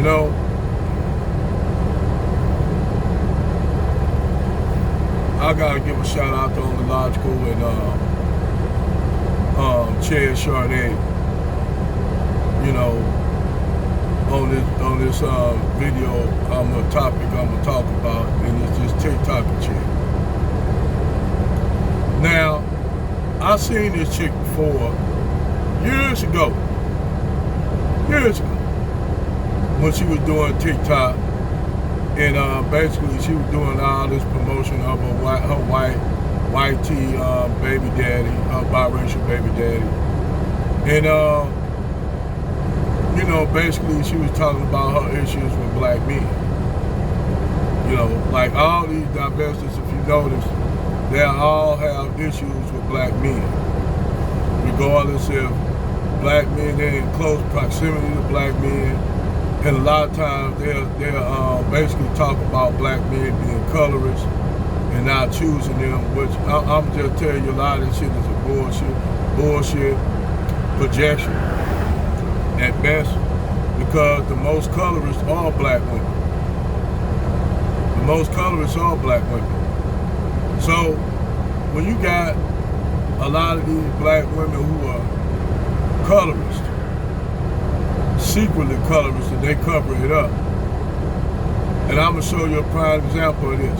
know, I gotta give a shout out to Only Logical and Chad Sade, you know, on this video, topic I'm gonna talk about, and it's just TikTok and chick. Now, I seen this chick before years ago, when she was doing TikTok, and basically she was doing all this promotion of her white tea baby daddy, her biracial baby daddy, and you know, basically she was talking about her issues with black men. You know, like all these divestors, if you notice, they all have issues with black men, regardless if black men, they're in close proximity to black men, and a lot of times they'll basically talk about black men being colorists and not choosing them, which I'm just telling you, a lot of this shit is a bullshit projection at best, because the most colorists are black women. The most colorists are black women. So when you got a lot of these black women who are colorists, secretly colorists, and they cover it up. And I'm gonna show you a prime example of this.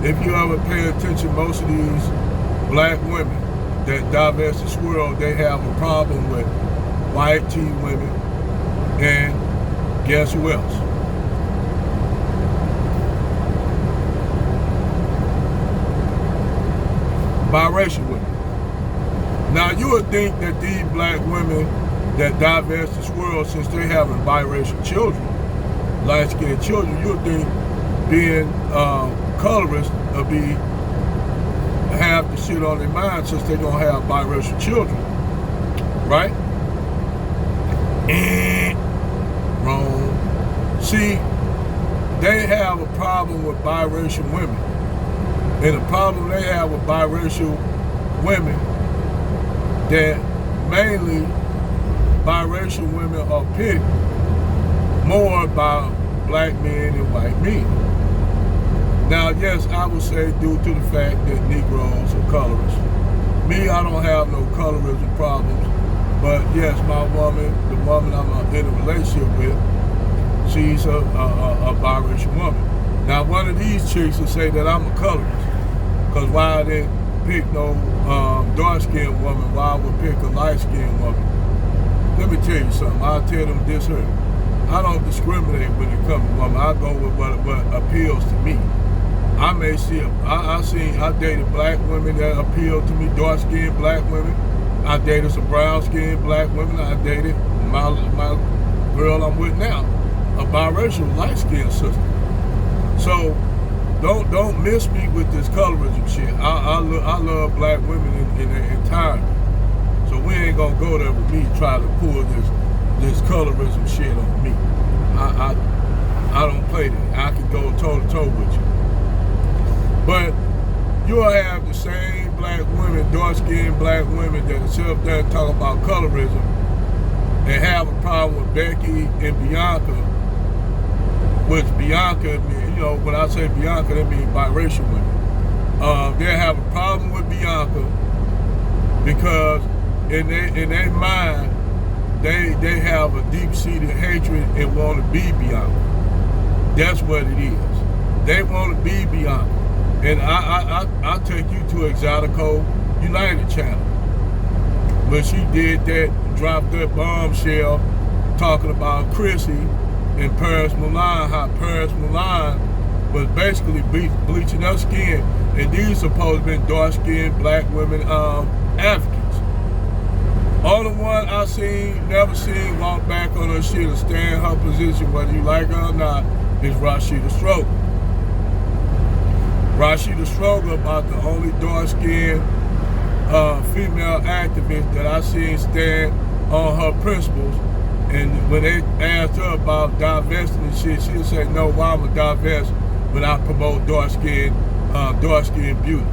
If you ever pay attention, most of these black women that divest this world, they have a problem with white tea women, and guess who else? Biracial women. Now you would think that these black women that divest this world, since they're having biracial children, light-skinned children, you would think being colorist would be half the shit on their mind, since they're gonna have biracial children, right? Wrong. See, they have a problem with biracial women. And the problem they have with biracial women, that mainly biracial women are picked more by black men and white men. Now, yes, I would say due to the fact that Negroes are colorists. Me, I don't have no colorism problems, but yes, my woman, the woman I'm in a relationship with, she's a biracial woman. Now, one of these chicks will say that I'm a colorist, because why I didn't pick no dark-skinned woman, why I would pick a light-skinned woman. Let me tell you something. I'll tell them this here. I don't discriminate when it comes to women. I go with what appeals to me. I may see, I dated black women that appeal to me, dark-skinned black women. I dated some brown-skinned black women. I dated my girl I'm with now, a biracial light-skinned sister. So don't miss me with this colorism shit. I love black women in their entirety. So we ain't gonna go there with me trying to pull this colorism shit on me. I don't play that. I can go toe to toe with you. But you'll have the same black women, dark-skinned black women that sit up there and talk about colorism and have a problem with Becky and Bianca, which Bianca, you know, when I say Bianca, that means biracial women. They have a problem with Bianca because in their mind, they have a deep-seated hatred and want to be Bianca. That's what it is. They want to be Bianca. And I take you to Exotico United channel, where she did that, dropped that bombshell talking about Chrissy and Paris Milan, how Paris Milan was basically bleaching her skin, and these supposed to be dark-skinned black women advocates. Only one I never seen walk back on her shit or stay in her position, whether you like her or not, is Rashida Stroger. Rashida Stroger about the only dark-skinned female activist that I seen stand on her principles. And when they asked her about divesting and shit, she'll say, no, why would divest when I promote dark-skinned beauty?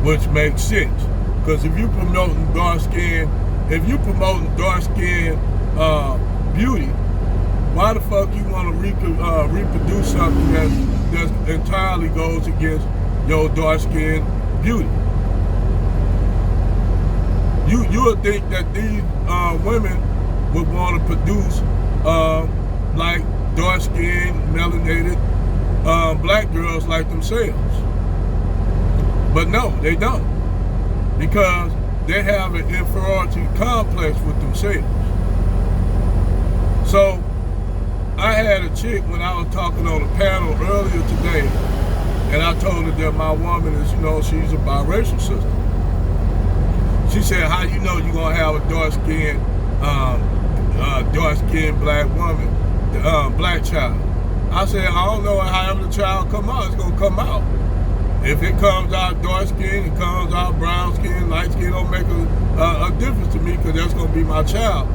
Which makes sense. Because if you promoting dark-skinned beauty, why why the fuck you want to reproduce something that entirely goes against your dark-skinned beauty? You would think that these women would want to produce like dark-skinned, melanated black girls like themselves. But no, they don't. Because they have an inferiority complex with themselves. So, I had a chick when I was talking on a panel earlier today, and I told her that my woman is, she's a biracial sister. She said, how you know you're going to have a dark-skinned black woman, black child? I said, I don't know, however the child come out, it's going to come out. If it comes out dark skin, it comes out brown skin, light skin, don't make a difference to me, because that's going to be my child.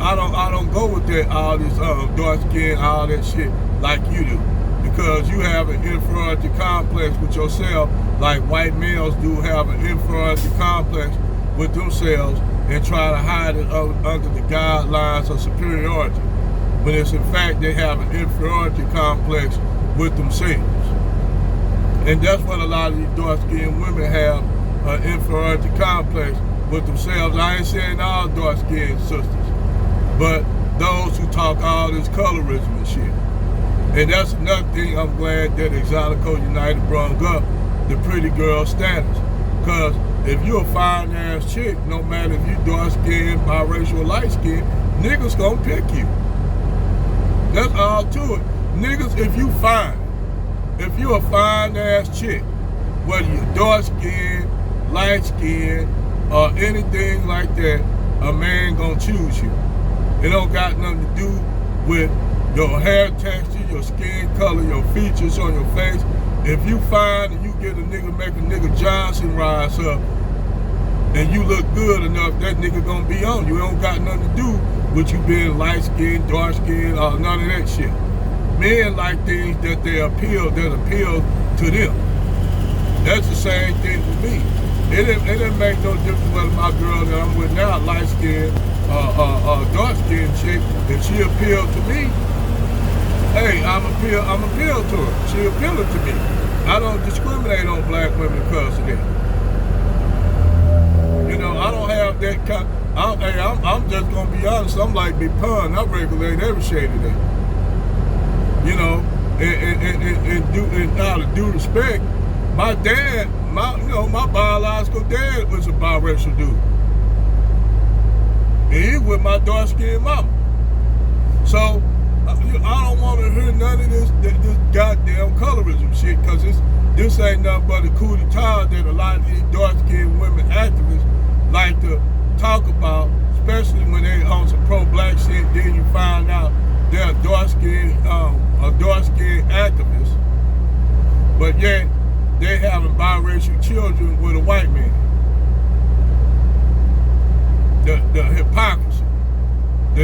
I don't go with that, all this dark skin, all that shit like you do. Because you have an inferiority complex with yourself, like white males do have an inferiority complex with themselves and try to hide it under the guidelines of superiority. When it's in fact they have an inferiority complex with themselves. And that's what a lot of these dark-skinned women have, an inferiority complex with themselves. I ain't saying all dark-skinned sisters, but those who talk all this colorism and shit. And that's another thing I'm glad that Exotico United brought up, the pretty girl status. Because if you're a fine-ass chick, no matter if you dark-skinned, biracial, or light-skinned, niggas gonna pick you. That's all to it. Niggas, if you're a fine-ass chick, whether you're dark-skinned, light-skinned, or anything like that, a man gonna choose you. It don't got nothing to do with your hair texture, your skin color, your features on your face. If you fine and you get a nigga, make a nigga Johnson rise up, and you look good enough, that nigga gonna be on you. It don't got nothing to do with you being light-skinned, dark-skinned, or none of that shit. Men like things that appeal to them. That's the same thing with me. It didn't make no difference whether my girl that I'm with now, light-skinned, dark-skinned chick, if she appealed to me, hey, I'm appealed to her. She appealing to me. I don't discriminate on black women because of that. I don't have that kind. I'm just gonna be honest. I'm like Big Pun. I regulate every shade of that. And out of due respect, my dad, my biological dad was a biracial dude. And he with my dark-skinned mama. So I don't want to hear none of this goddamn colorism shit, because this ain't nothing but a coup d'etat that a lot of these dark-skinned women activists like to talk about, especially when they on some pro-black shit. Then you find out they're a dark-skinned activist, but yet they having biracial children with a white man. The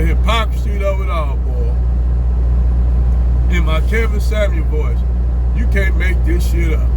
hypocrisy of it all, boy. In my Kevin Samuel voice, you can't make this shit up.